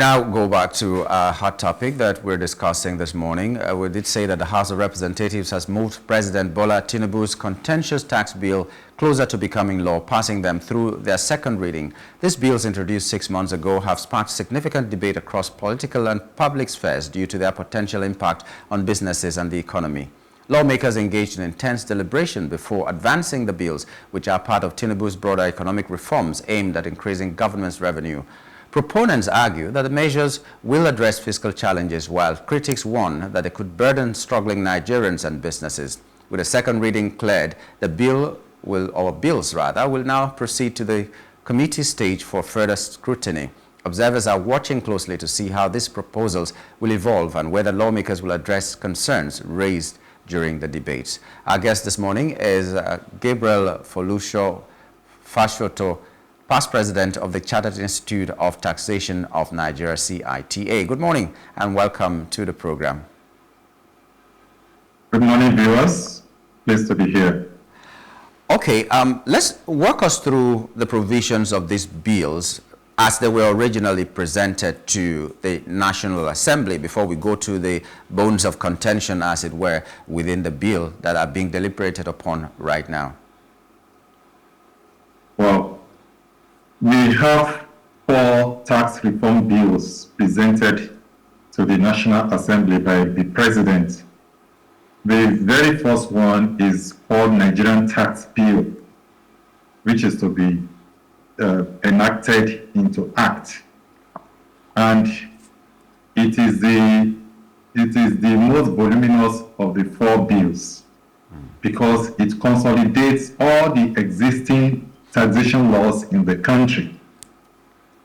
now go back to our hot topic that we're discussing this morning. We did say that the House of Representatives has moved President Bola Tinubu's contentious tax bill closer to becoming law, passing them through their second reading. These bills, introduced 6 months ago, have sparked significant debate across political and public spheres due to their potential impact on businesses and the economy. Lawmakers engaged in intense deliberation before advancing the bills, which are part of Tinubu's broader economic reforms aimed at increasing government's revenue. Proponents argue that the measures will address fiscal challenges, while critics warn that they could burden struggling Nigerians and businesses. With a second reading cleared, the bills will now proceed to the committee stage for further scrutiny. Observers are watching closely to see how these proposals will evolve and whether lawmakers will address concerns raised during the debates. Our guest this morning is Gabriel Foluso, Fasoto, past president of the Chartered Institute of Taxation of Nigeria, CITA. Good morning and welcome to the program. Good morning, viewers. Pleased to be here. Okay, let's walk us through the provisions of these bills as they were originally presented to the National Assembly before we go to the bones of contention, as it were, within the bill that are being deliberated upon right now. Well, we have 4 tax reform bills presented to the National Assembly by the President. The very first one is called Nigerian Tax Bill, which is to be enacted into act. And it is the most voluminous of the 4 bills because it consolidates all the existing taxation laws in the country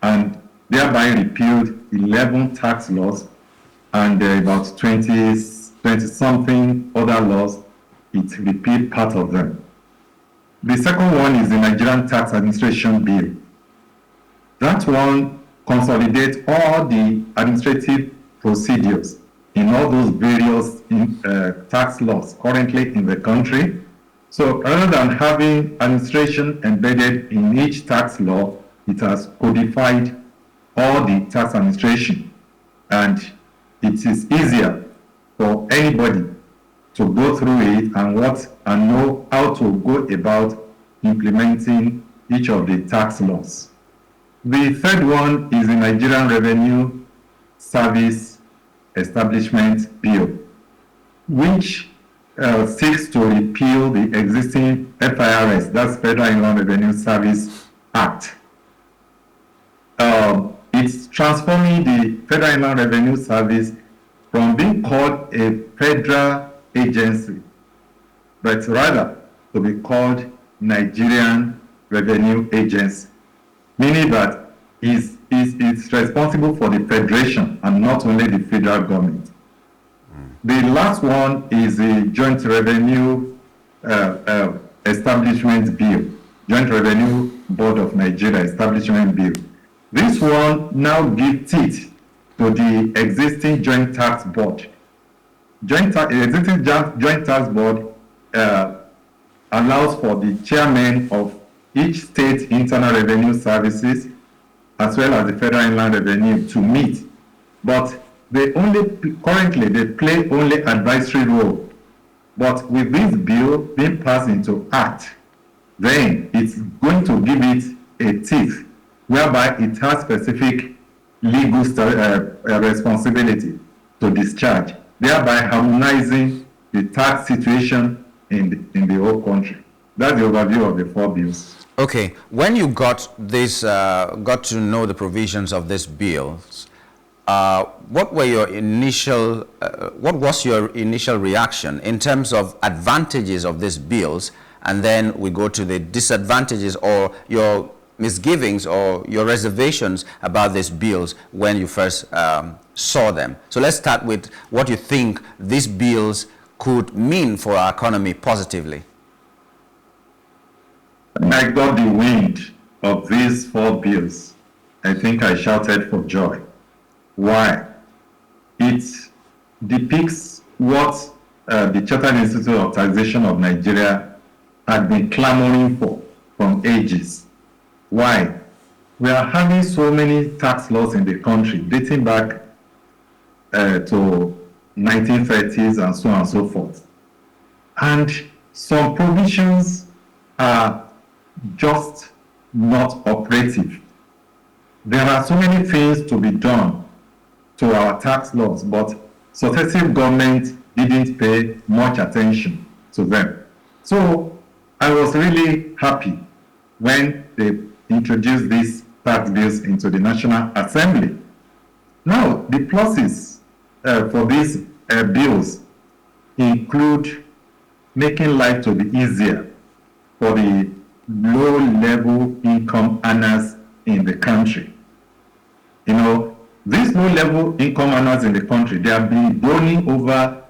and thereby repealed 11 tax laws and about 20-something other laws. It repealed part of them. The second one is the Nigerian Tax Administration Bill. That one consolidates all the administrative procedures in all those various tax laws currently in the country. So rather than having administration embedded in each tax law, it has codified all the tax administration. And it is easier for anybody to go through it and know how to go about implementing each of the tax laws. The third one is the Nigerian Revenue Service Establishment Bill, which seeks to repeal the existing FIRS, that's Federal Inland Revenue Service Act. It's transforming the Federal Inland Revenue Service from being called a federal agency, but rather to be called Nigerian Revenue Agency, meaning that it's responsible for the federation and not only the federal government. The last one is the Joint Revenue Establishment Bill, Joint Revenue Board of Nigeria Establishment Bill. This one now gives teeth to the existing Joint Tax Board. Existing Joint Tax Board allows for the chairman of each state internal revenue services as well as the Federal Inland Revenue to meet, but currently they play only advisory role. But with this bill being passed into act, then it's going to give it a teeth, whereby it has specific legal responsibility to discharge, thereby harmonizing the tax situation in the whole country. That's the overview of the 4 bills. Okay, when you got to know the provisions of these bills, what was your initial reaction in terms of advantages of these bills, and then we go to the disadvantages or your misgivings or your reservations about these bills when you first saw them. So let's start with what you think these bills could mean for our economy positively. When I got the wind of these 4 bills, I think I shouted for joy. Why? It depicts what the Chartered Institute of Taxation of Nigeria had been clamoring for from ages. Why? we are having so many tax laws in the country dating back to 1930s and so on and so forth. And some provisions are just not operative. There are so many things to be done to our tax laws, but successive governments didn't pay much attention to them. So I was really happy when they introduced these tax bills into the National Assembly. Now, the pluses for these bills include making life to be easier for the low-level income earners in the country. You know, these low-level income earners in the country, they have been rolling over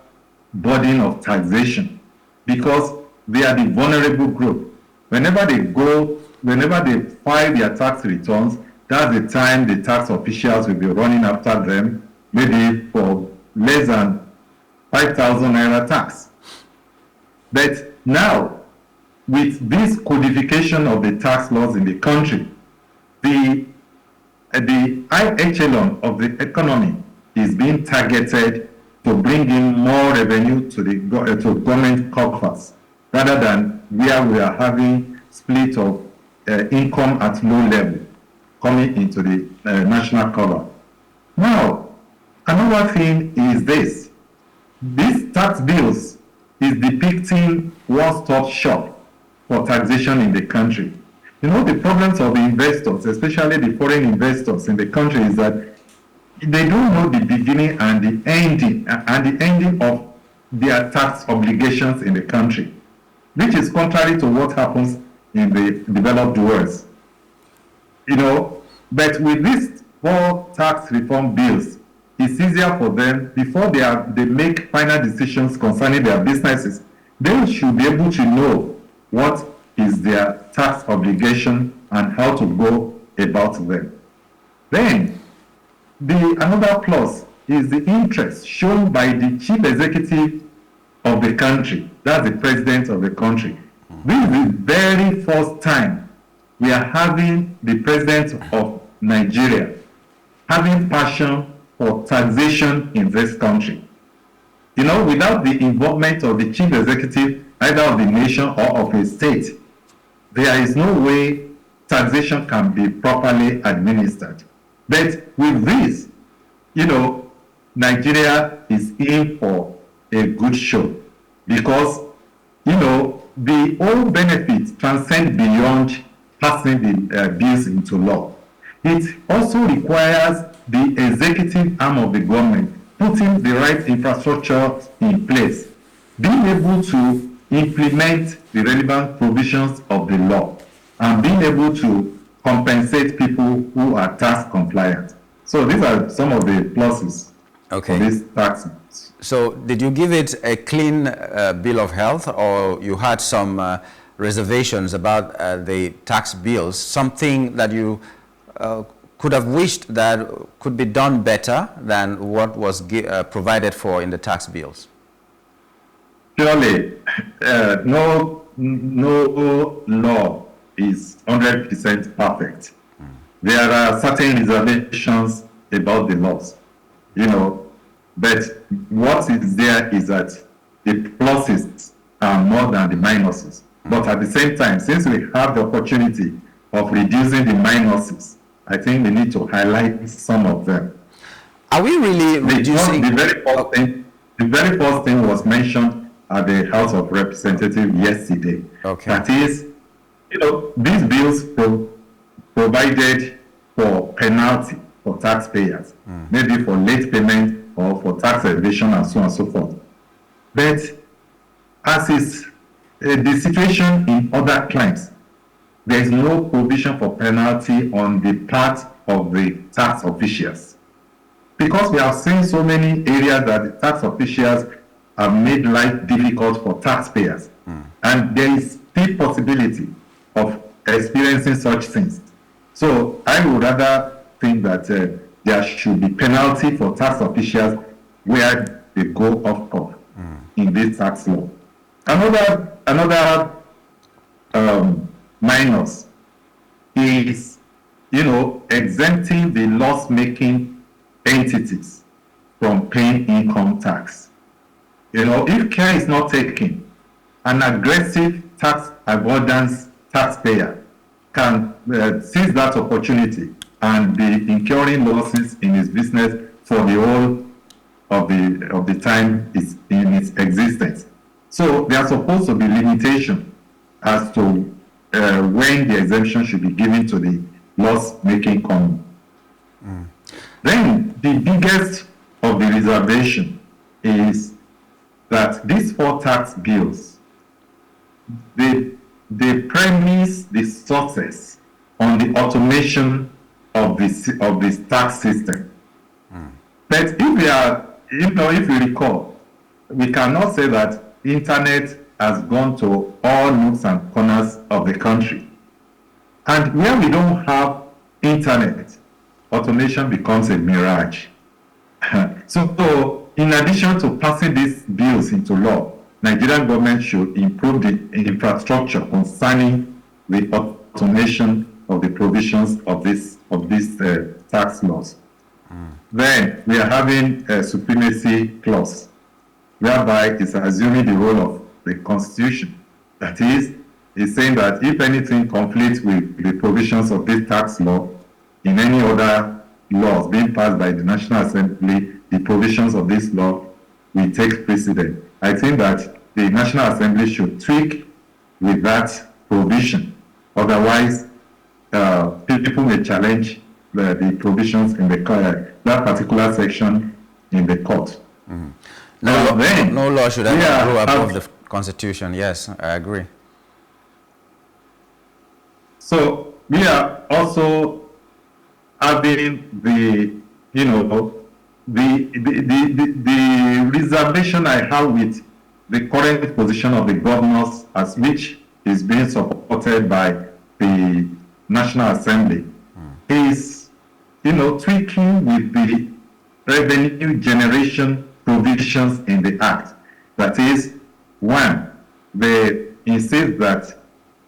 burden of taxation because they are the vulnerable group. Whenever they file their tax returns, that's the time the tax officials will be running after them, maybe for less than 5,000 naira tax. But now, with this codification of the tax laws in the country, the high echelon of the economy is being targeted to bring in more revenue to the government coffers, rather than where we are having split of income at low level coming into the national cover. Now, another thing is this. These tax bills is depicting one-stop shop for taxation in the country. You know, the problems of the investors, especially the foreign investors in the country, is that they don't know the beginning and the ending of their tax obligations in the country, which is contrary to what happens in the developed world. You know, but with these four tax reform bills, it's easier for them before they make final decisions concerning their businesses. They should be able to know what is their tax obligation and how to go about them. Then, another plus is the interest shown by the chief executive of the country, that's the president of the country. This is the very first time we are having the president of Nigeria having passion for taxation in this country. You know, without the involvement of the chief executive, either of the nation or of a state, there is no way taxation can be properly administered. But with this, you know, Nigeria is in for a good show because, you know, the whole benefits transcend beyond passing the bills into law. It also requires the executive arm of the government putting the right infrastructure in place, being able to implement the relevant provisions of the law, and being able to compensate people who are tax compliant. So these are some of the pluses for this tax. So did you give it a clean bill of health, or you had some reservations about the tax bills, something that you could have wished that could be done better than what was provided for in the tax bills? Surely, no law is 100% perfect. There are certain reservations about the laws, you know, but what is there is that the pluses are more than the minuses. But at the same time, since we have the opportunity of reducing the minuses, I think we need to highlight some of them. Are we really reducing? The very first thing was mentioned at the House of Representatives yesterday. Okay. That is, you know, these bills provided for penalty for taxpayers, maybe for late payment or for tax evasion and so on and so forth. But as is the situation in other climes, there is no provision for penalty on the part of the tax officials. Because we have seen so many areas that the tax officials have made life difficult for taxpayers. And there is still possibility of experiencing such things. So I would rather think that there should be penalty for tax officials where they go off in this tax law. Another minus is exempting the loss-making entities from paying income tax. If care is not taken, an aggressive tax avoidance taxpayer can seize that opportunity and be incurring losses in his business for the whole of the time in its existence. So there are supposed to be limitations as to when the exemption should be given to the loss-making company. Then the biggest of the reservation is that these 4 tax bills, they premise the success on the automation of this tax system. But if we recall, we cannot say that internet has gone to all nooks and corners of the country. And where we don't have internet, automation becomes a mirage. So in addition to passing these bills into law, Nigerian government should improve the infrastructure concerning the automation of the provisions of these tax laws. Then we are having a supremacy clause, whereby it's assuming the role of the Constitution. That is, it's saying that if anything conflicts with the provisions of this tax law in any other laws being passed by the National Assembly, the provisions of this law will take precedence. I think that the National Assembly should tweak with that provision. Otherwise, people may challenge the provisions in that particular section in the court. No law should ever go above the Constitution. Yes, I agree. So we are also having the reservation I have with the current position of the governors, as which is being supported by the National Assembly, is tweaking with the revenue generation provisions in the Act. That is, one, they insist that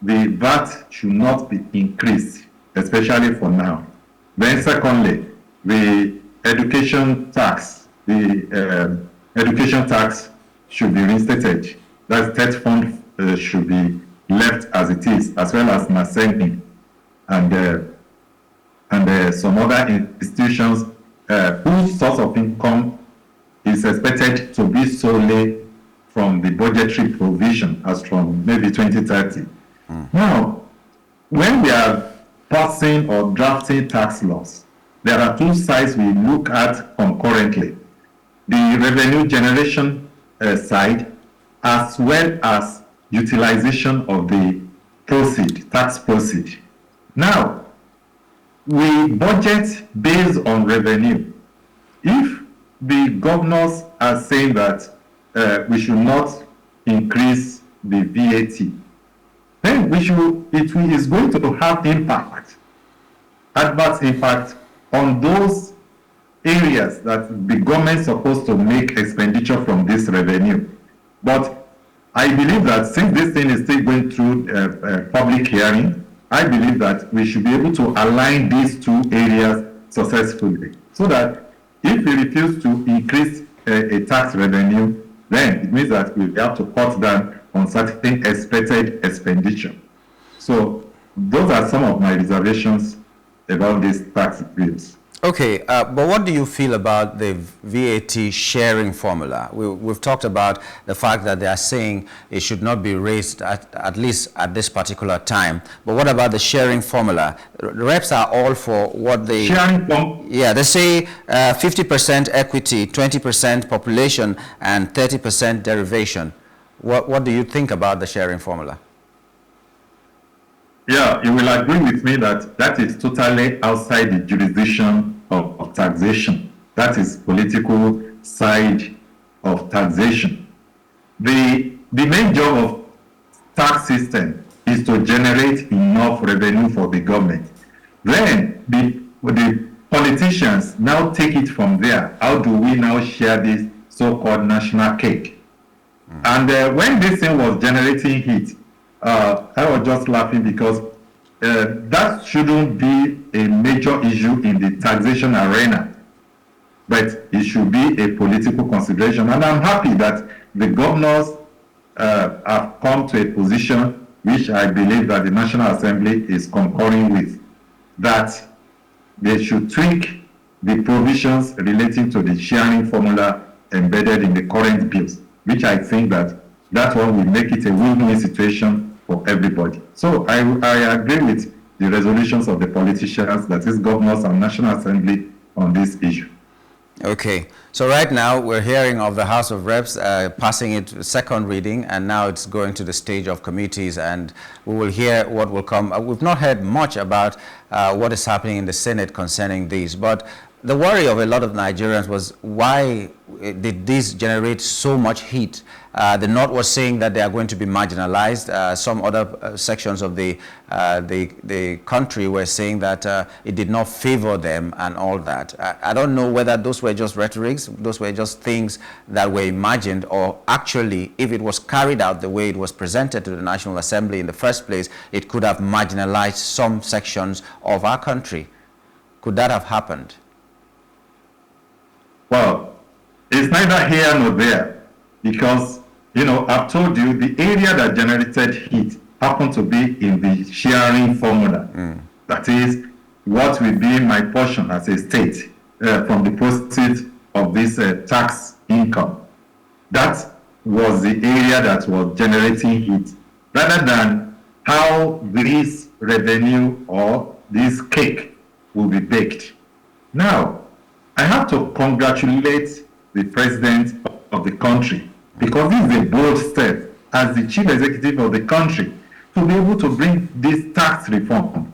the VAT should not be increased, especially for now. Then secondly, the education tax, should be reinstated. That state fund should be left as it is, as well as NASENI and some other institutions whose source of income is expected to be solely from the budgetary provision as from maybe 2030. Now, when we are passing or drafting tax laws, there are 2 sides we look at concurrently. The revenue generation side, as well as utilization of the tax proceed. Now, we budget based on revenue. If the governors are saying that we should not increase the VAT, then it is going to have adverse impact on those areas that the government is supposed to make expenditure from this revenue. But I believe that since this thing is still going through public hearing, I believe that we should be able to align these 2 areas successfully, so that if we refuse to increase a tax revenue, then it means that we have to cut down on certain expected expenditure. So those are some of my reservations about these tax bills. Okay, but what do you feel about the VAT sharing formula? We've talked about the fact that they are saying it should not be raised at least at this particular time. But what about the sharing formula? The reps are all for what they... Sharing formula? Yeah, they say 50% equity, 20% population, and 30% derivation. What do you think about the sharing formula? Yeah, you will agree with me that that is totally outside the jurisdiction of taxation. That is political side of taxation. The main job of tax system is to generate enough revenue for the government. Then the politicians now take it from there. How do we now share this so-called national cake? And when this thing was generating heat, I was just laughing because that shouldn't be a major issue in the taxation arena, but it should be a political consideration. And I'm happy that the governors have come to a position which I believe that the National Assembly is concurring with, that they should tweak the provisions relating to the sharing formula embedded in the current bills, which I think that one will make it a win-win situation for everybody. So I agree with the resolutions of the politicians, that is governors and National Assembly, on this issue. Okay, so right now we're hearing of the House of Reps passing it second reading, and now it's going to the stage of committees, and we will hear what will come. We've not heard much about what is happening in the Senate concerning these, but the worry of a lot of Nigerians was, why did this generate so much heat? The North was saying that they are going to be marginalized. Some other sections of the country were saying that it did not favor them and all that. I don't know whether those were just rhetorics, those were just things that were imagined, or actually, if it was carried out the way it was presented to the National Assembly in the first place, it could have marginalized some sections of our country. Could that have happened? Well, it's neither here nor there, because, I've told you the area that generated heat happened to be in the sharing formula. That is what will be my portion as a state from the proceeds of this tax income. That was the area that was generating heat, rather than how this revenue or this cake will be baked. Now, I have to congratulate the president of the country, because this is a bold step as the chief executive of the country to be able to bring this tax reform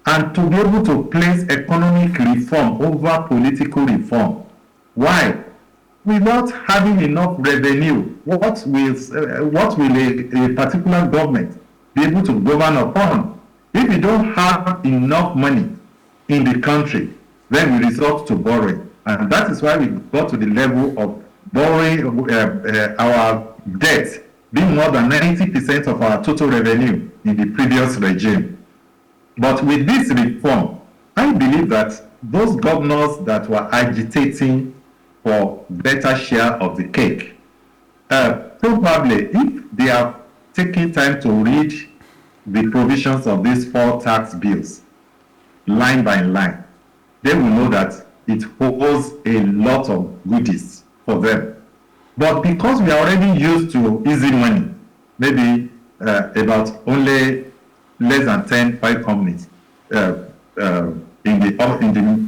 and to be able to place economic reform over political reform. Why? Without having enough revenue, what will a particular government be able to govern upon? If we don't have enough money in the country, then we resort to borrowing. And that is why we got to the level of borrowing our debt being more than 90% of our total revenue in the previous regime. But with this reform, I believe that those governors that were agitating for better share of the cake, probably if they have taken time to read the provisions of these 4 tax bills, line by line, they will know that it holds a lot of goodies for them. But because we are already used to easy money, maybe about only less than 10 oil companies in the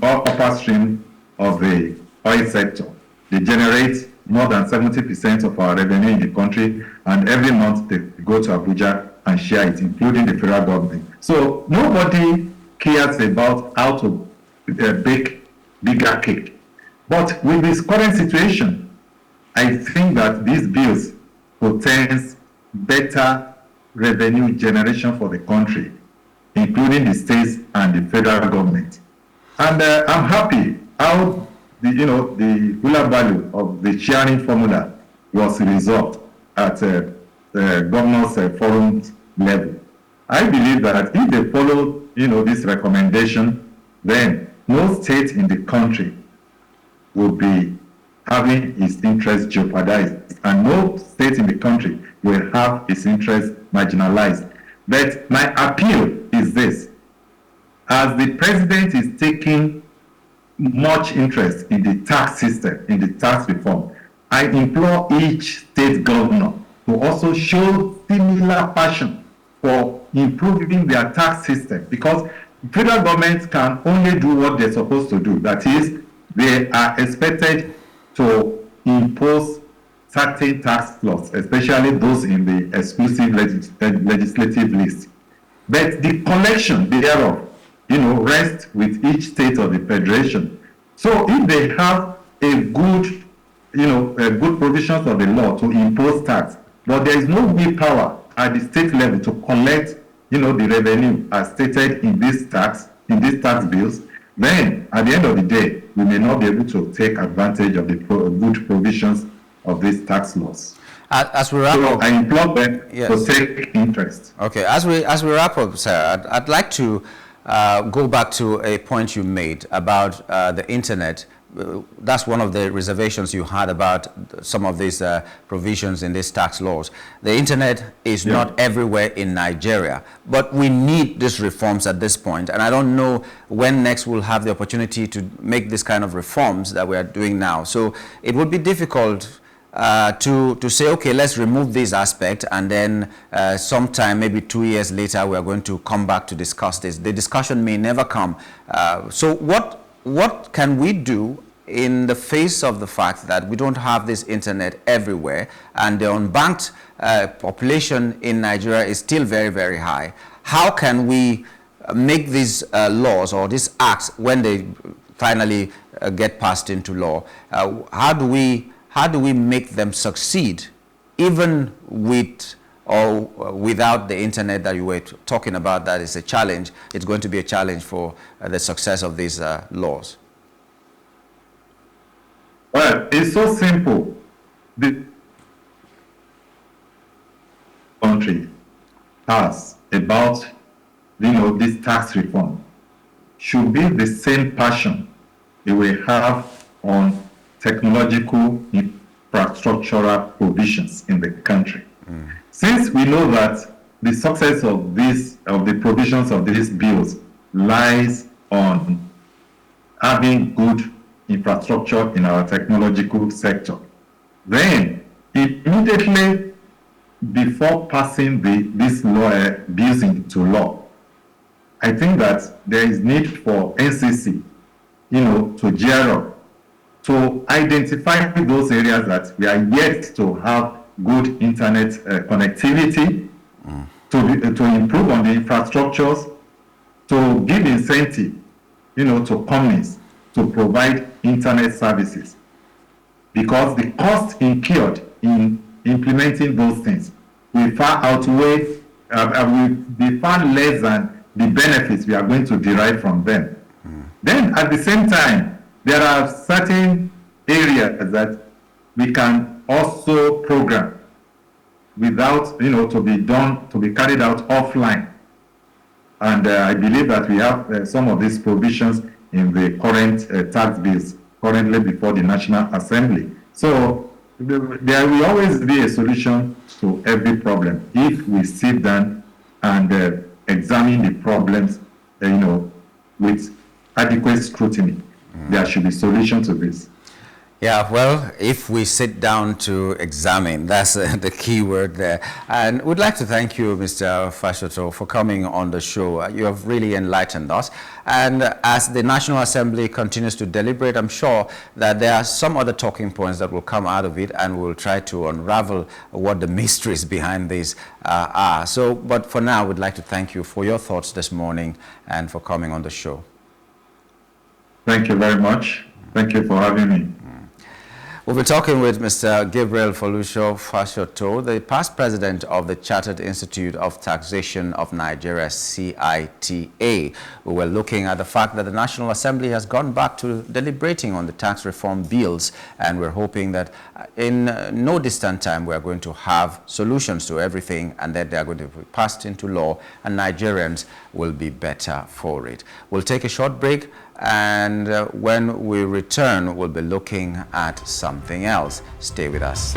upper stream of the oil sector, they generate more than 70% of our revenue in the country, and every month they go to Abuja and share it, including the federal government. So nobody cares about how to bake bigger cake. But with this current situation, I think that these bills portends better revenue generation for the country, including the states and the federal government. And I'm happy how the ruler value of the sharing formula was resolved at governors forum level. I believe that if they follow this recommendation, then no state in the country will be having its interest jeopardized, and no state in the country will have its interest marginalized. But my appeal is this: as the president is taking much interest in the tax system, in the tax reform, I implore each state governor to also show similar passion for improving their tax system, because federal governments can only do what they're supposed to do. That is, they are expected to impose certain tax laws, especially those in the exclusive legislative list. But the collection thereof, rests with each state of the federation. So if they have a good provisions of the law to impose tax, but there is no willpower at the state level to collect the revenue as stated in this tax bills, then at the end of the day, we may not be able to take advantage of the good provisions of these tax laws. As we wrap So up, I implore them yes, to take interest. Okay, as we wrap up, sir, I'd like to go back to a point you made about the internet. That's one of the reservations you had about some of these provisions in these tax laws. The internet is not everywhere in Nigeria, but we need these reforms at this point. And I don't know when next we'll have the opportunity to make this kind of reforms that we are doing now. So it would be difficult to say, okay, let's remove this aspect, and then sometime, maybe 2 years later, we are going to come back to discuss this. The discussion may never come. So what can we do in the face of the fact that we don't have this internet everywhere, and the unbanked population in Nigeria is still very, very high? How can we make these laws or these acts, when they finally get passed into law, how do we make them succeed, even with or without the internet that you were talking about? That is a challenge. It's going to be a challenge for the success of these laws. Well, it's so simple. The country has about, this tax reform should be the same passion they will have on technological infrastructural provisions in the country. Since we know that the success of the provisions of these bills lies on having good infrastructure in our technological sector, then immediately before passing this law bills into law, I think that there is need for NCC, to gear up, to identify those areas that we are yet to have good internet connectivity, to improve on the infrastructures, to give incentive, to companies to provide internet services, because the cost incurred in implementing those things will far outweigh, will be far less than the benefits we are going to derive from them. Then at the same time, there are certain areas that we can also program without, to be carried out offline. And I believe that we have some of these provisions in the current tax bills currently before the National Assembly. So there will always be a solution to every problem if we sit down and examine the problems, with adequate scrutiny. There should be solution to this. Yeah, well, if we sit down to examine, that's the key word there. And we'd like to thank you, Mr. Fasoto, for coming on the show. You have really enlightened us. And as the National Assembly continues to deliberate, I'm sure that there are some other talking points that will come out of it, and we'll try to unravel what the mysteries behind this are. So, but for now, we'd like to thank you for your thoughts this morning and for coming on the show. Thank you very much. Thank you for having me. We'll be talking with Mr. Gabriel Foluso Fasoto, the past president of the Chartered Institute of Taxation of Nigeria, CITA. We were looking at the fact that the National Assembly has gone back to deliberating on the tax reform bills, and we're hoping that in no distant time we are going to have solutions to everything, and that they are going to be passed into law, and Nigerians will be better for it. We'll take a short break, and when we return, we'll be looking at something else. Stay with us.